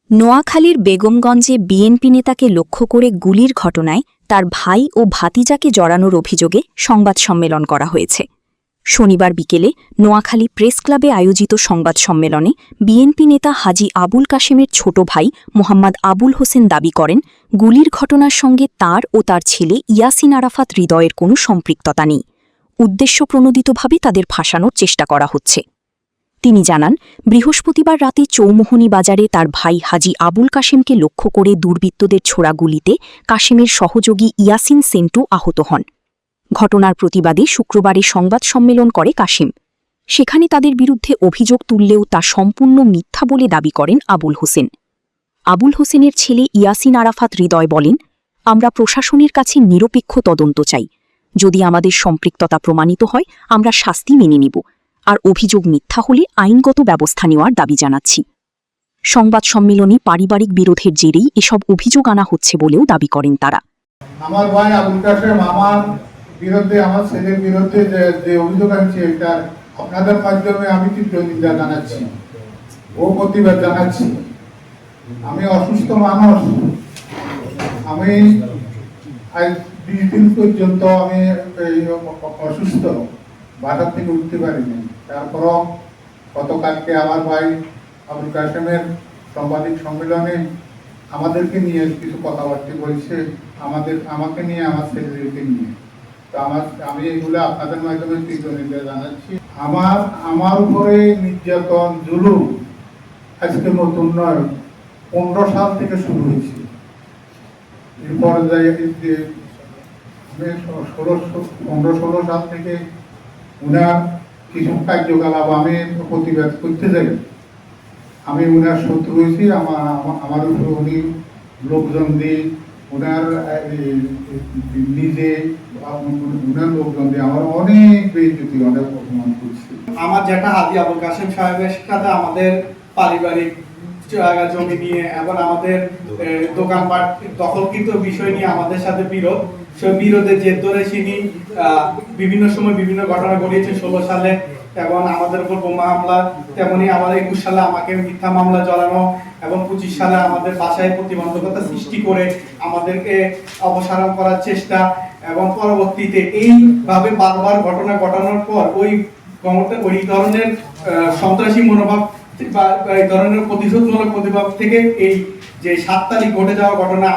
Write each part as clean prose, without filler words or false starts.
নোয়াখালীর বেগমগঞ্জে বিএনপি নেতাকে লক্ষ্য করে গুলির ঘটনায় তার ভাই ও ভাতিজাকে জড়ানোর অভিযোগে সংবাদ সম্মেলন করা হয়েছে। শনিবার বিকেলে নোয়াখালী প্রেস ক্লাবে আয়োজিত সংবাদ সম্মেলনে বিএনপি নেতা হাজী আবুল কাশেমের ছোট ভাই মোহাম্মদ আবুল হোসেন দাবি করেন, গুলির ঘটনার সঙ্গে তার ও তার ছেলে ইয়াসিন আরাফাত হৃদয়ের কোনো সম্পৃক্ততা নেই। উদ্দেশ্যপ্রণোদিতভাবে তাদের ফাঁসানোর চেষ্টা করা হচ্ছে। তিনি জানান, বৃহস্পতিবার রাতে চৌমোহনী বাজারে তার ভাই হাজী আবুল কাশেমকে লক্ষ্য করে দুর্বৃত্তদের ছোড়া গুলিতে কাশেমের সহযোগী ইয়াসিন সেন্টু আহত হন। ঘটনার প্রতিবাদে শুক্রবারে সংবাদ সম্মেলন করে কাশেম। সেখানে তাদের বিরুদ্ধে অভিযোগ তুললেও তা সম্পূর্ণ মিথ্যা বলে দাবি করেন আবুল হোসেন। আবুল হোসেনের ছেলে ইয়াসিন আরাফাত হৃদয় বলেন, আমরা প্রশাসনের কাছে নিরপেক্ষ তদন্ত চাই। যদি আমাদের সম্পৃক্ততা প্রমাণিত হয় আমরা শাস্তি মেনে নিব, আর অভিযোগ মিথ্যা হলে আইনগত ব্যবস্থা নেওয়ার দাবি জানাচ্ছি। সংবাদ সম্মেলনে পারিবারিক বিরোধের জেরেই এসব অভিযোগ আনা হচ্ছে বলেও দাবি করেন তারা। আমার ভাই আবুল কাশেম আমার বিরুদ্ধে, আমার ছেলের বিরুদ্ধে যে অভিযোগ আনছে, এটা আপনাদের মাধ্যমে আমি তীব্র নিন্দা জানাচ্ছি ও প্রতিবাদ জানাচ্ছি। আমি অসুস্থ মানুষ, আমি আজ 20 দিন পর্যন্ত আমি অসুস্থ, বাজার থেকে উঠতে পারিনি। তারপরও গতকালকে আমার ভাই আবুল কাশেমের সাংবাদিক সম্মেলনে আমাদেরকে নিয়ে কিছু কথাবার্তা বলছে, আমাকে নিয়ে, আমার ছেলেদেরকে নিয়ে। তো আমি এগুলো আপনাদের মাধ্যমে তীব্র নিন্দা জানাচ্ছি। আমার উপরে নির্যাতন জুলুম আজকে নতুন নয়, 15 সাল থেকে শুরু হয়েছে। এরপর 15-16 সাল থেকে উনার কিছু কার্যকলাপ আমি প্রতিবাদ করতে যাই, আমি উনার শত্রু হয়েছি। আমার উপরে উনি লোকজন দিয়ে, উনার নিজে উনার লোকজন দিয়ে আমার অনেক বেইজ্জতি, অনেক অপমান করছে। আমার যেটা হাজী আবুল কাশেম সাহেবের সাথে আমাদের পারিবারিক জায়গা জমি নিয়ে এবং আমাদের দোকানপাট দখলকৃত বিষয় নিয়ে আমাদের সাথে বিরোধ, সেই বিরোধের জের ধরে তিনি বিভিন্ন সময় বিভিন্ন ঘটনা ঘটিয়েছে। 16 সালে এবং আমাদের উপর বোমা হামলা, তেমনি আমাদের 21 সালে আমাকে মিথ্যা মামলা জড়ানো এবং 25 সালে আমাদের বাসায় প্রতিবন্ধকতা সৃষ্টি করে আমাদেরকে অপসারণ করার চেষ্টা, এবং পরবর্তীতে এইভাবে বারবার ঘটনা ঘটানোর পর ওই ধরনের সন্ত্রাসী মনোভাব বা এই ধরনের প্রতিশোধমূলক প্রতিভাব থেকে এই যে 7 তারিখ ঘটে যাওয়া ঘটনা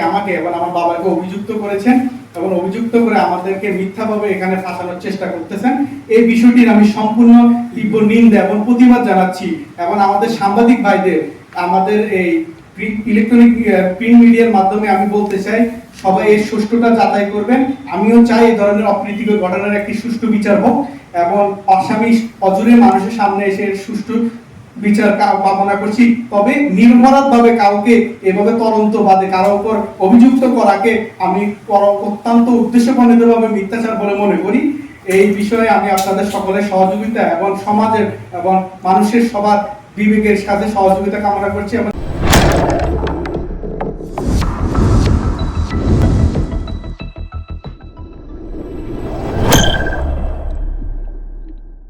আমাকে এবং আমার বাবাকে অভিযুক্ত করেছেন এবং অভিযুক্ত করে আমাদেরকে মিথ্যাভাবে এখানে ফাঁসানোর চেষ্টা করতেছেন। এই বিষয়টির আমি সম্পূর্ণ তীব্র নিন্দা এবং প্রতিবাদ জানাচ্ছি। এবং আমাদের সাংবাদিক ভাইদের, আমাদের এই ইলেকট্রনিক প্রিন্ট মিডিয়ার মাধ্যমে আমি বলতে চাই, সবাই এই সুষ্ঠুতা যাচাই করবেন। আমিও চাই এই ধরনের অপ্রীতিকর ঘটনার একটি সুষ্ঠু বিচার হোক এবং আসামি অজুরে মানুষের সামনে এসে সুষ্ঠু বিচার কামনা করছি। তবে নির্ভরভাবে কাউকে এভাবে তদন্ত বাদে কারো উপর অভিযুক্ত করাকে আমি অত্যন্ত উদ্দেশ্যপ্রণোদিতভাবে মিথ্যাচার বলে মনে করি। এই বিষয়ে আমি আপনাদের সকলের সহযোগিতা এবং সমাজের এবং মানুষের সবার বিবেকের সাথে সহযোগিতা কামনা করছি।